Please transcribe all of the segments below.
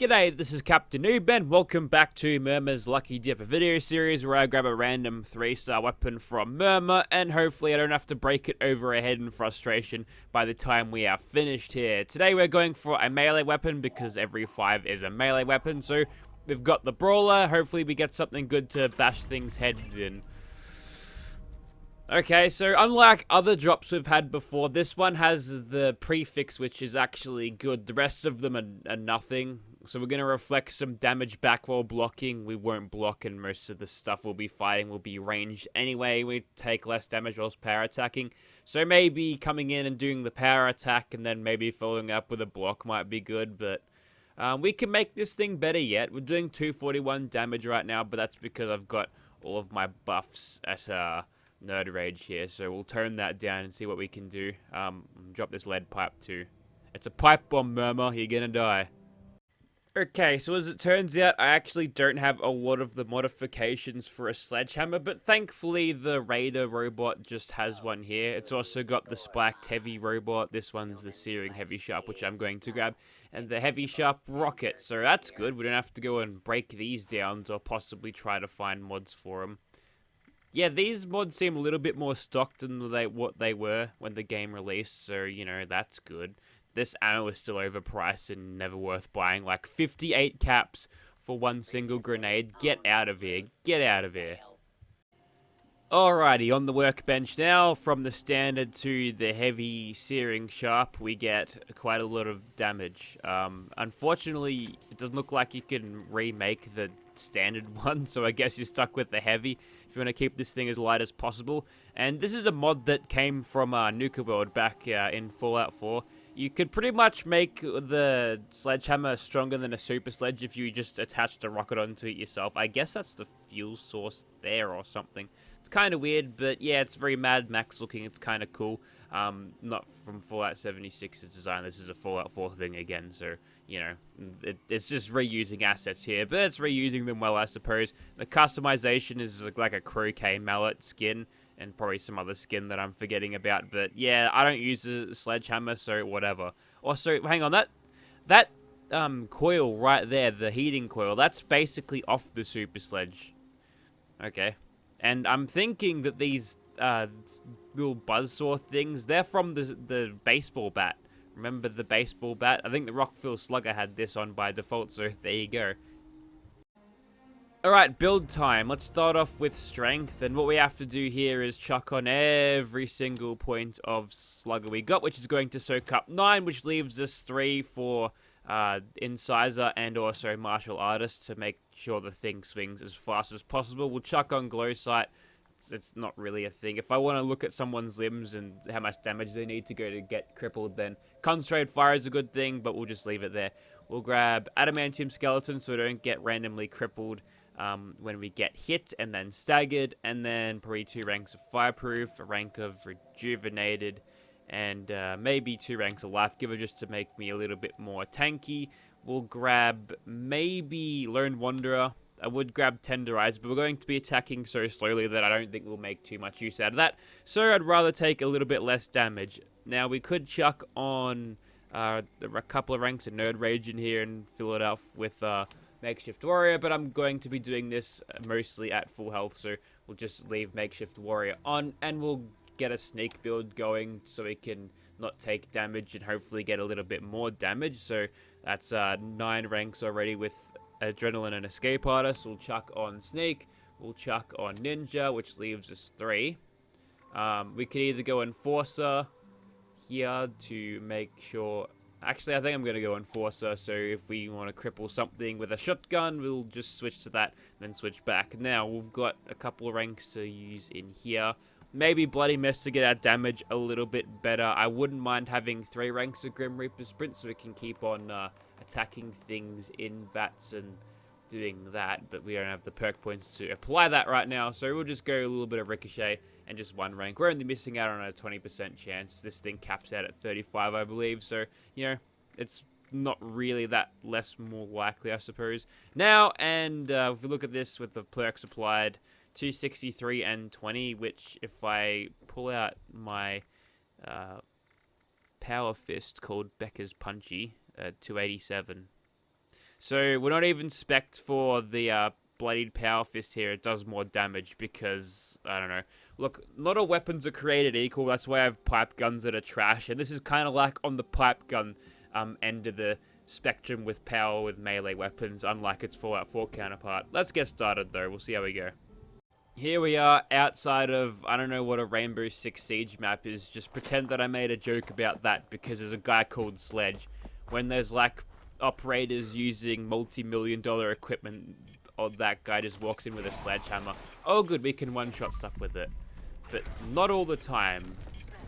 G'day, this is Captainoob and welcome back to Murmrgh's Lucky Dipper video series where I grab a random 3-star weapon from Murmrgh and hopefully I don't have to break it over a head in frustration by the time we are finished here. Today we're going for a melee weapon because every 5 is a melee weapon, so we've got the brawler. Hopefully we get something good to bash things heads in. Okay, so unlike other drops we've had before, this one has the prefix, which is actually good. The rest of them are nothing. So we're going to reflect some damage back while blocking. We won't block, and most of the stuff we'll be fighting will be ranged anyway. We take less damage whilst power attacking. So maybe coming in and doing the power attack and then maybe following up with a block might be good, but we can make this thing better yet. We're doing 241 damage right now, but that's because I've got all of my buffs at Nerd Rage here, so we'll turn that down and see what we can do. Drop this lead pipe too. It's a pipe bomb, Murmrgh. You're gonna die. Okay, so as it turns out, I actually don't have a lot of the modifications for a sledgehammer, but thankfully the Raider robot just has one here. It's also got the spiked heavy robot. This one's the searing heavy sharp, which I'm going to grab, and the heavy sharp rocket. So that's good. We don't have to go and break these down or possibly try to find mods for them. Yeah, these mods seem a little bit more stocked than what they were when the game released, so, you know, that's good. This ammo is still overpriced and never worth buying. Like, 58 caps for one single grenade. Get out of here. Get out of here. Alrighty, on the workbench now, from the standard to the heavy searing sharp, we get quite a lot of damage. Unfortunately, it doesn't look like you can remake the standard one, so I guess you're stuck with the heavy if you want to keep this thing as light as possible. And this is a mod that came from Nuka World back in Fallout 4. You could pretty much make the sledgehammer stronger than a super sledge if you just attached a rocket onto it yourself. I guess that's the fuel source there or something. It's kind of weird, but yeah, it's very Mad Max looking. It's kind of cool. Not from Fallout 76's design. This is a Fallout 4 thing again, so, you know, it's just reusing assets here, but it's reusing them well, I suppose. The customization is like a croquet mallet skin, and probably some other skin that I'm forgetting about, but yeah, I don't use a sledgehammer, so whatever. Also, hang on, that coil right there, the heating coil, that's basically off the super sledge. Okay. And I'm thinking that these little buzzsaw things, they're from the baseball bat. Remember the baseball bat? I think the Rockville Slugger had this on by default, so there you go. Alright, build time. Let's start off with strength, and what we have to do here is chuck on every single point of slugger we got, which is going to soak up 9, which leaves us 3 for incisor and also martial artist to make sure the thing swings as fast as possible. We'll chuck on glow sight. It's not really a thing. If I want to look at someone's limbs and how much damage they need to go to get crippled, then concentrated fire is a good thing, but we'll just leave it there. We'll grab adamantium skeleton so we don't get randomly crippled when we get hit and then staggered, and then probably 2 ranks of fireproof, a rank of rejuvenated, and maybe 2 ranks of life giver just to make me a little bit more tanky. We'll grab maybe Lone Wanderer. I would grab Tenderize, but we're going to be attacking so slowly that I don't think we'll make too much use out of that. So I'd rather take a little bit less damage. Now we could chuck on a couple of ranks of Nerd Rage in here and fill it up with Makeshift Warrior, but I'm going to be doing this mostly at full health, so we'll just leave Makeshift Warrior on, and we'll get a sneak build going so we can not take damage and hopefully get a little bit more damage. So that's 9 ranks already with Adrenaline and Escape Artist. We'll chuck on Sneak, we'll chuck on Ninja, which leaves us 3. We could either go Enforcer here to make sure... Actually, I think I'm going to go Enforcer, so if we want to cripple something with a shotgun, we'll just switch to that, and then switch back. Now, we've got a couple of ranks to use in here. Maybe Bloody Mist to get our damage a little bit better. I wouldn't mind having 3 ranks of Grim Reaper Sprint, so we can keep on attacking things in VATS and doing that, but we don't have the perk points to apply that right now, so we'll just go a little bit of Ricochet and just 1 rank. We're only missing out on a 20% chance. This thing caps out at 35, I believe, so, you know, it's not really that more likely, I suppose. Now, and if we look at this with the perks applied, 263 and 20, which if I pull out my power fist called Becca's Punchy, 287. So we're not even spec'd for the bloodied power fist here. It does more damage because, I don't know. Look, not all weapons are created equal. That's why I have pipe guns that are trash. And this is kind of like on the pipe gun end of the spectrum with power with melee weapons, unlike its Fallout 4 counterpart. Let's get started though. We'll see how we go. Here we are outside of, I don't know what a Rainbow Six Siege map is. Just pretend that I made a joke about that because there's a guy called Sledge. When there's like operators using multi-million-dollar equipment, or that guy just walks in with a sledgehammer. Oh good, we can one-shot stuff with it. But not all the time.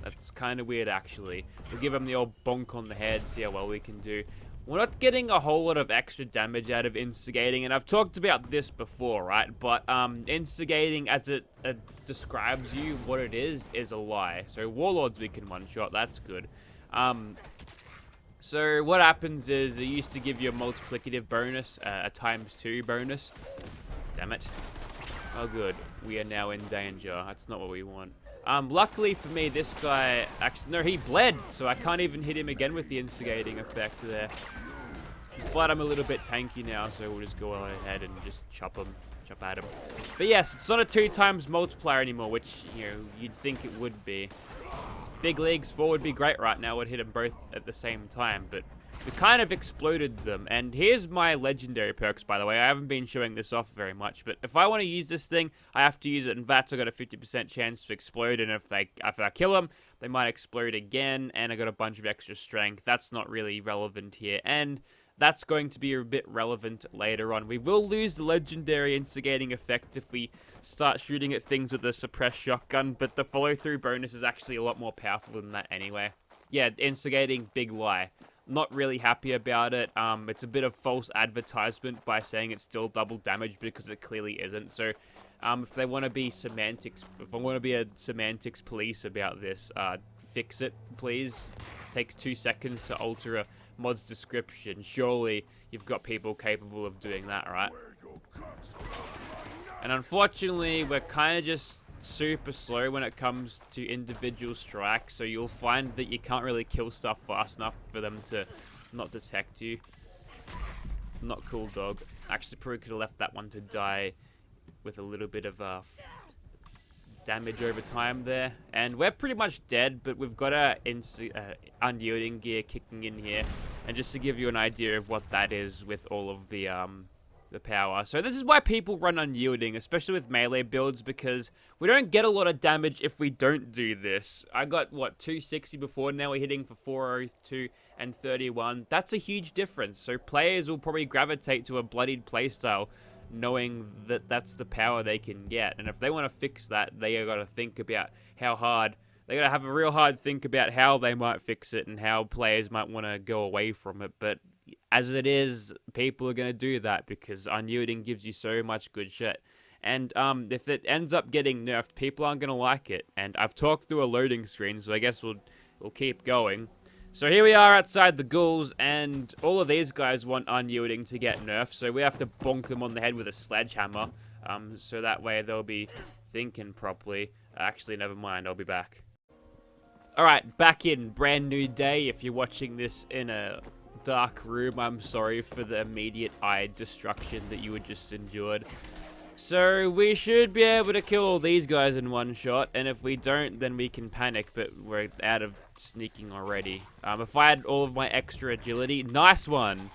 That's kind of weird actually. We'll give him the old bonk on the head, see how well we can do. We're not getting a whole lot of extra damage out of instigating, and I've talked about this before, right? But instigating, as it describes you, what it is a lie. So warlords we can one-shot, that's good. So what happens is it used to give you a multiplicative bonus, a ×2 bonus. Damn it. Oh good, we are now in danger. That's not what we want. Luckily for me, this guy, actually, no, he bled, so I can't even hit him again with the instigating effect there. But I'm a little bit tanky now, so we'll just go ahead and just chop at him. But yes, it's not a 2x multiplier anymore, which, you know, you'd think it would be. Big leagues 4 would be great right now, would hit them both at the same time, but we kind of exploded them. And here's my legendary perks, by the way. I haven't been showing this off very much, but if I want to use this thing, I have to use it in VATS. I got a 50% chance to explode, and if I kill them, they might explode again, and I got a bunch of extra strength. That's not really relevant here, and that's going to be a bit relevant later on. We will lose the legendary instigating effect if we start shooting at things with a suppressed shotgun, but the follow-through bonus is actually a lot more powerful than that anyway. Yeah, instigating, big lie. Not really happy about it. It's a bit of false advertisement by saying it's still double damage because it clearly isn't. So if they want to be semantics, if I want to be a semantics police about this, fix it, please. It takes 2 seconds to alter a mod's description. Surely you've got people capable of doing that, right? And unfortunately, we're kind of just super slow when it comes to individual strikes, so you'll find that you can't really kill stuff fast enough for them to not detect you. Not cool, dog. Actually, probably could have left that one to die with a little bit of damage over time there. And we're pretty much dead, but we've got our unyielding gear kicking in here. And just to give you an idea of what that is with all of the power. So this is why people run unyielding, especially with melee builds, because we don't get a lot of damage if we don't do this. I got, what, 260 before, now we're hitting for 402 and 31. That's a huge difference. So players will probably gravitate to a bloodied playstyle knowing that that's the power they can get. And if they want to fix that, they got to think about how hard, they got to have a real hard think about how they might fix it and how players might want to go away from it. But as it is, people are going to do that because unyielding gives you so much good shit. And if it ends up getting nerfed, people aren't going to like it. And I've talked through a loading screen, so I guess we'll keep going. So here we are outside the ghouls, and all of these guys want unyielding to get nerfed, so we have to bonk them on the head with a sledgehammer, so that way they'll be thinking properly. Actually, never mind, I'll be back. Alright, back in, brand new day. If you're watching this in a dark room, I'm sorry for the immediate eye destruction that you had just endured. So we should be able to kill all these guys in one shot, and if we don't, then we can panic, but we're out of sneaking already. If I had all of my extra agility, nice one!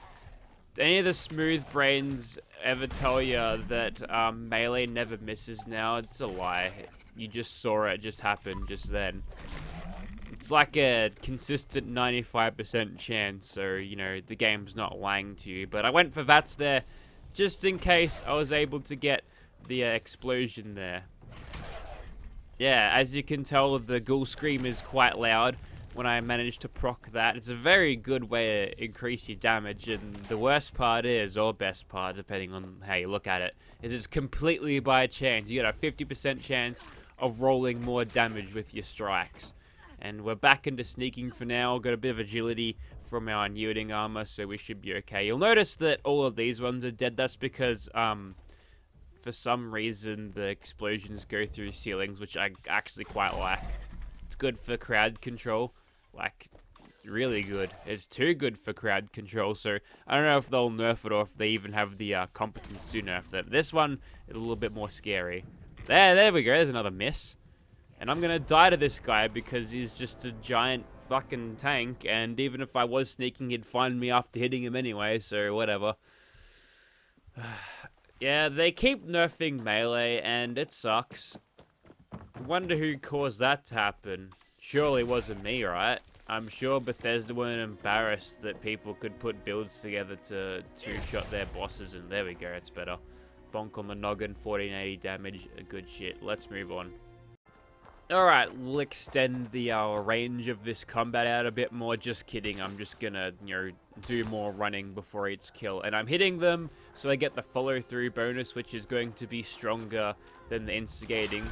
Any of the smooth brains ever tell you that melee never misses now? It's a lie. You just saw it just happen just then. It's like a consistent 95% chance, so, you know, the game's not lying to you. But I went for VATS there, just in case I was able to get the explosion there. Yeah, as you can tell, the ghoul scream is quite loud when I managed to proc that. It's a very good way to increase your damage, and the worst part is, or best part, depending on how you look at it, is it's completely by chance. You got a 50% chance of rolling more damage with your strikes. And we're back into sneaking for now. Got a bit of agility from our unyielding armor, so we should be okay. You'll notice that all of these ones are dead. That's because, for some reason, the explosions go through ceilings, which I actually quite like. It's good for crowd control. Like, really good. It's too good for crowd control, so I don't know if they'll nerf it or if they even have the competence to nerf it. This one is a little bit more scary. There we go. There's another miss. And I'm gonna die to this guy because he's just a giant fucking tank, and even if I was sneaking, he'd find me after hitting him anyway, so whatever. Yeah, they keep nerfing melee, and it sucks. Wonder who caused that to happen. Surely it wasn't me, right? I'm sure Bethesda weren't embarrassed that people could put builds together to two-shot their bosses, and there we go, it's better. Bonk on the noggin, 1480 damage, good shit. Let's move on. Alright, we'll extend the range of this combat out a bit more. Just kidding, I'm just gonna, do more running before each kill. And I'm hitting them, so I get the follow-through bonus, which is going to be stronger than the instigating.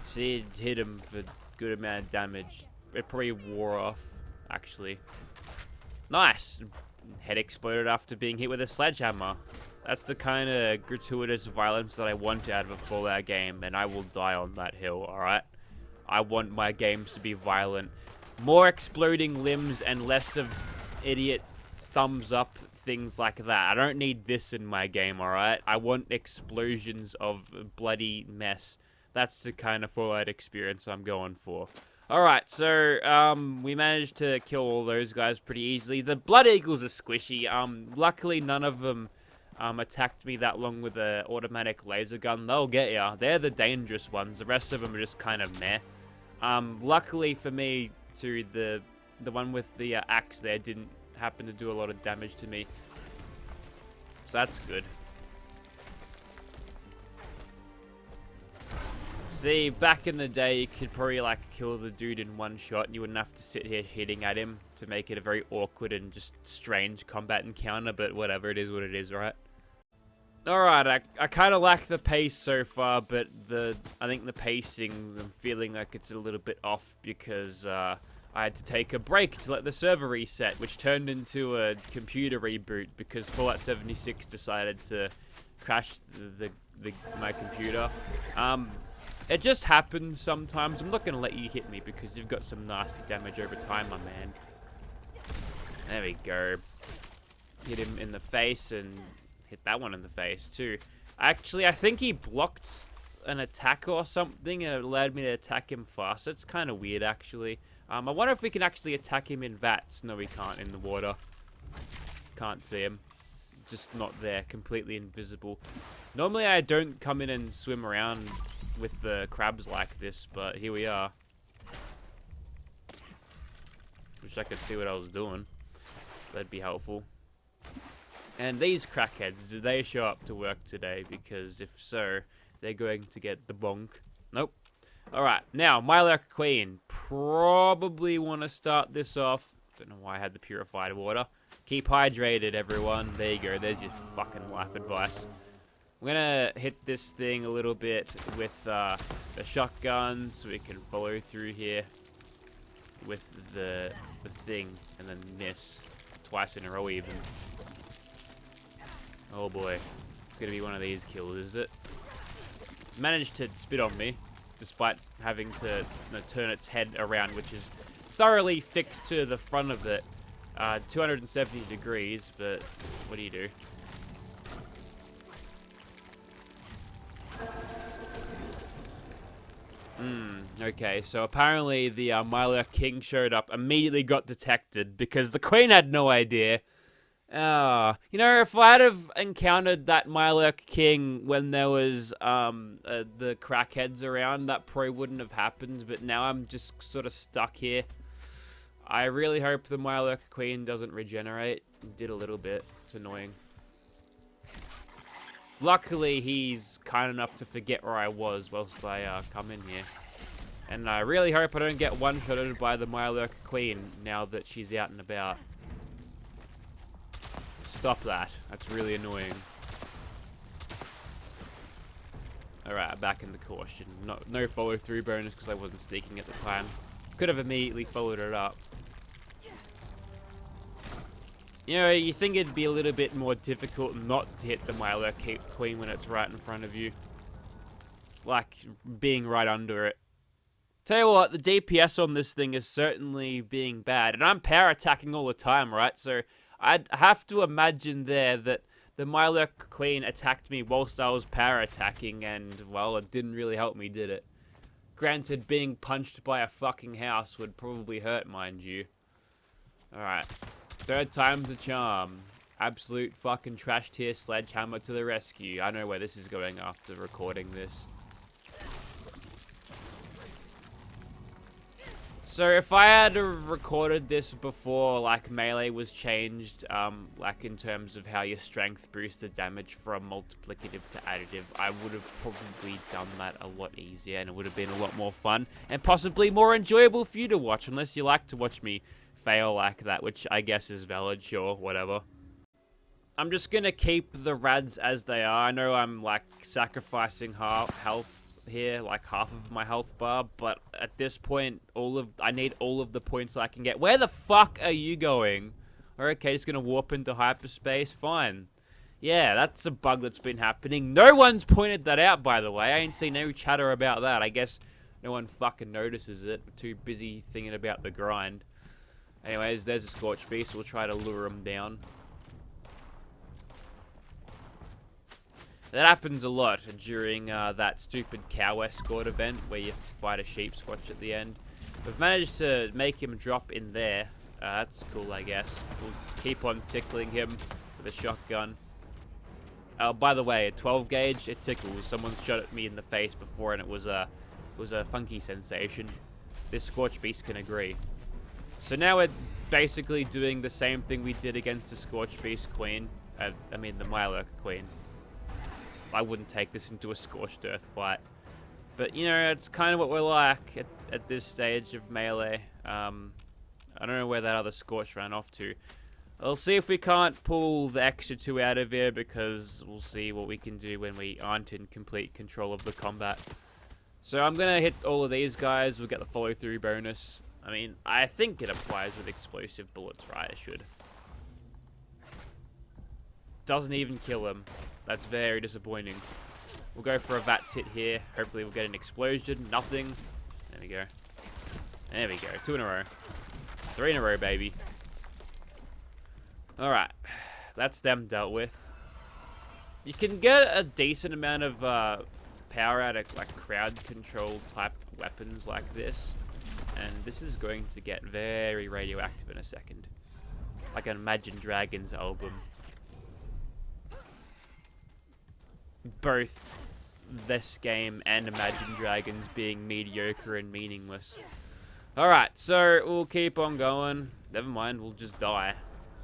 See, hit him for good amount of damage. It probably wore off, actually. Nice! Head exploded after being hit with a sledgehammer. That's the kind of gratuitous violence that I want out of a Fallout game, and I will die on that hill, alright? I want my games to be violent. More exploding limbs and less of idiot thumbs up things like that. I don't need this in my game, alright? I want explosions of bloody mess. That's the kind of Fallout experience I'm going for. Alright, so, we managed to kill all those guys pretty easily. The Blood Eagles are squishy. Luckily none of them attacked me that long with an automatic laser gun. They'll get ya. They're the dangerous ones. The rest of them are just kind of meh. Luckily for me, too, the one with the axe there didn't happen to do a lot of damage to me. So that's good. See, back in the day, you could probably, like, kill the dude in one shot, and you wouldn't have to sit here hitting at him to make it a very awkward and just strange combat encounter, but whatever, it is what it is, right? Alright, I kind of lack the pace so far, but I think the pacing, I'm feeling like it's a little bit off because I had to take a break to let the server reset, which turned into a computer reboot because Fallout 76 decided to crash my computer. It just happens sometimes. I'm not going to let you hit me because you've got some nasty damage over time, my man. There we go. Hit him in the face and hit that one in the face too. Actually, I think he blocked an attack or something and it allowed me to attack him fast. It's kind of weird, actually. I wonder if we can actually attack him in vats. No, we can't in the water. Can't see him. Just not there. Completely invisible. Normally, I don't come in and swim around with the crabs like this, but here we are. Wish I could see what I was doing. That'd be helpful. And these crackheads, did they show up to work today? Because if so, they're going to get the bonk. Nope. Alright, now, Myler Queen. Probably want to start this off. Don't know why I had the purified water. Keep hydrated, everyone. There you go. There's your fucking life advice. I'm gonna hit this thing a little bit with the shotgun so we can follow through here with the thing and then miss twice in a row even. Oh boy, it's gonna be one of these kills, is it? Managed to spit on me despite having to turn its head around, which is thoroughly fixed to the front of it. 270 degrees, but what do you do? Okay, so apparently the Myler King showed up, immediately got detected because the Queen had no idea. You know, if I'd have encountered that Myler King when there was the crackheads around, that probably wouldn't have happened, but now I'm just sort of stuck here. I really hope the Myler Queen doesn't regenerate. It did a little bit. It's annoying. Luckily, he's kind enough to forget where I was whilst I come in here. And I really hope I don't get one-shotted by the Myler Queen now that she's out and about. Stop that. That's really annoying. Alright, back in the caution. No follow-through bonus because I wasn't sneaking at the time. Could have immediately followed it up. You know, you think it'd be a little bit more difficult not to hit the Myler Queen when it's right in front of you. Like, being right under it. Tell you what, the DPS on this thing is certainly being bad, and I'm power attacking all the time, right? So I'd have to imagine there that the Myler Queen attacked me whilst I was power attacking, and, well, it didn't really help me, did it? Granted, being punched by a fucking house would probably hurt, mind you. Alright. Third time's the charm. Absolute fucking trash tier sledgehammer to the rescue. I know where this is going after recording this. So if I had recorded this before, like, melee was changed, like, in terms of how your strength boosted damage from multiplicative to additive, I would have probably done that a lot easier, and it would have been a lot more fun, and possibly more enjoyable for you to watch, unless you like to watch me fail like that, which I guess is valid, sure, whatever. I'm just gonna keep the rads as they are. I know I'm, like, sacrificing health here, like half of my health bar, but at this point, I need all of the points I can get. Where the fuck are you going? Okay, just gonna warp into hyperspace, fine. Yeah, that's a bug that's been happening. No one's pointed that out, by the way. I ain't seen no chatter about that. I guess no one fucking notices it. We're too busy thinking about the grind. Anyways, there's a Scorched Beast. We'll try to lure him down. That happens a lot during that stupid cow escort event where you fight a sheep squatch at the end. We've managed to make him drop in there. That's cool, I guess. We'll keep on tickling him with a shotgun. By the way, a 12 gauge, it tickles. Someone shot at me in the face before, and it was a funky sensation. This Scorched Beast can agree. So now we're basically doing the same thing we did against the Scorched Beast Queen. I mean, the Myler Queen. I wouldn't take this into a Scorched Earth fight. But, you know, it's kind of what we're like at this stage of melee. I don't know where that other Scorch ran off to. We'll see if we can't pull the extra 2 out of here, because we'll see what we can do when we aren't in complete control of the combat. So I'm going to hit all of these guys. We'll get the follow-through bonus. I mean, I think it applies with explosive bullets, right? It should. Doesn't even kill him. That's very disappointing. We'll go for a VATS hit here. Hopefully we'll get an explosion. Nothing. There we go. There we go. 2 in a row. 3 in a row, baby. Alright. That's them dealt with. You can get a decent amount of power out of like crowd control type weapons like this. And this is going to get very radioactive in a second. Like an Imagine Dragons album. Both this game and Imagine Dragons being mediocre and meaningless. Alright, so we'll keep on going. Never mind, we'll just die.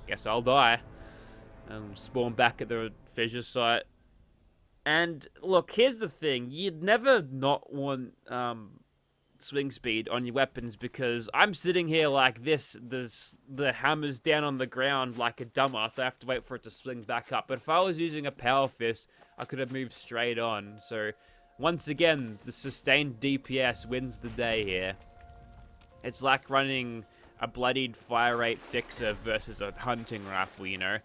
Guess I'll die. And spawn back at the fissure site. And look, here's the thing. You'd never not want swing speed on your weapons, because I'm sitting here like this. The hammer's down on the ground like a dumbass. I have to wait for it to swing back up. But if I was using a power fist, I could have moved straight on. So once again, the sustained DPS wins the day here. It's like running a bloodied fire rate fixer versus a hunting rifle, you know.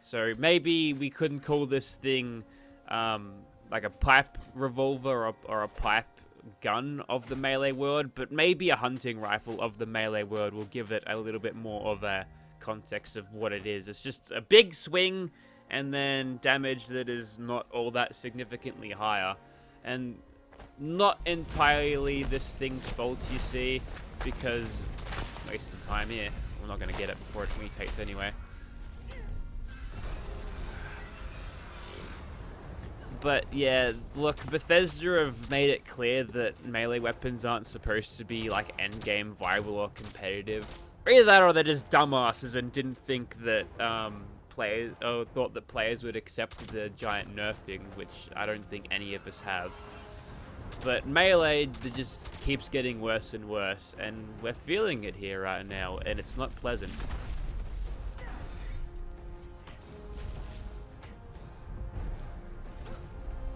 So maybe we couldn't call this thing like a pipe revolver or a pipe gun of the melee world, but maybe a hunting rifle of the melee world will give it a little bit more of a context of what it is. It's just a big swing and then damage that is not all that significantly higher, and not entirely this thing's fault, you see, because wasting time here. We're not going to get it before it mutates anyway. But yeah, look, Bethesda have made it clear that melee weapons aren't supposed to be like endgame viable or competitive. Either that, or they're just dumbasses and didn't think that thought that players would accept the giant nerfing, which I don't think any of us have. But melee just keeps getting worse and worse, and we're feeling it here right now, and it's not pleasant.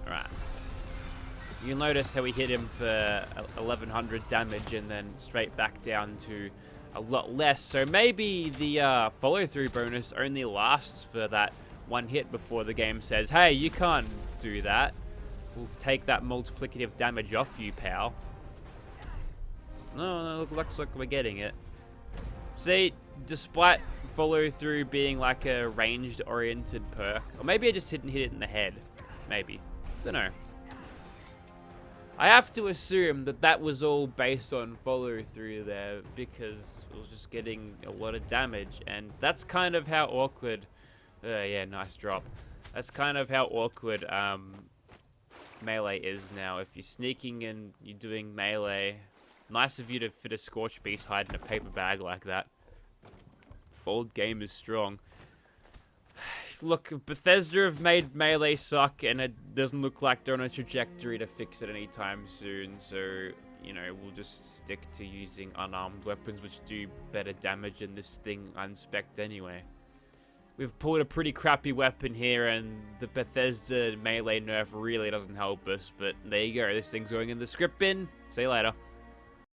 Alright. You'll notice how we hit him for 1100 damage and then straight back down to a lot less. So maybe the follow-through bonus only lasts for that one hit before the game says, hey, you can't do that. We'll take that multiplicative damage off you, pal. No, looks like we're getting it. See, despite follow through being like a ranged oriented perk, or maybe I just didn't hit it in the head. Maybe. Don't know. I have to assume that that was all based on follow through there because it was just getting a lot of damage, and that's kind of how awkward. Yeah, nice drop. That's kind of how awkward melee is now. If you're sneaking and you're doing melee, nice of you to fit a Scorched Beast hide in a paper bag like that. Fold game is strong. Look, Bethesda have made melee suck, and it doesn't look like they're on a trajectory to fix it anytime soon, so, you know, we'll just stick to using unarmed weapons, which do better damage than this thing unspec'd anyway. We've pulled a pretty crappy weapon here, and the Bethesda melee nerf really doesn't help us, but there you go, this thing's going in the script bin. See you later.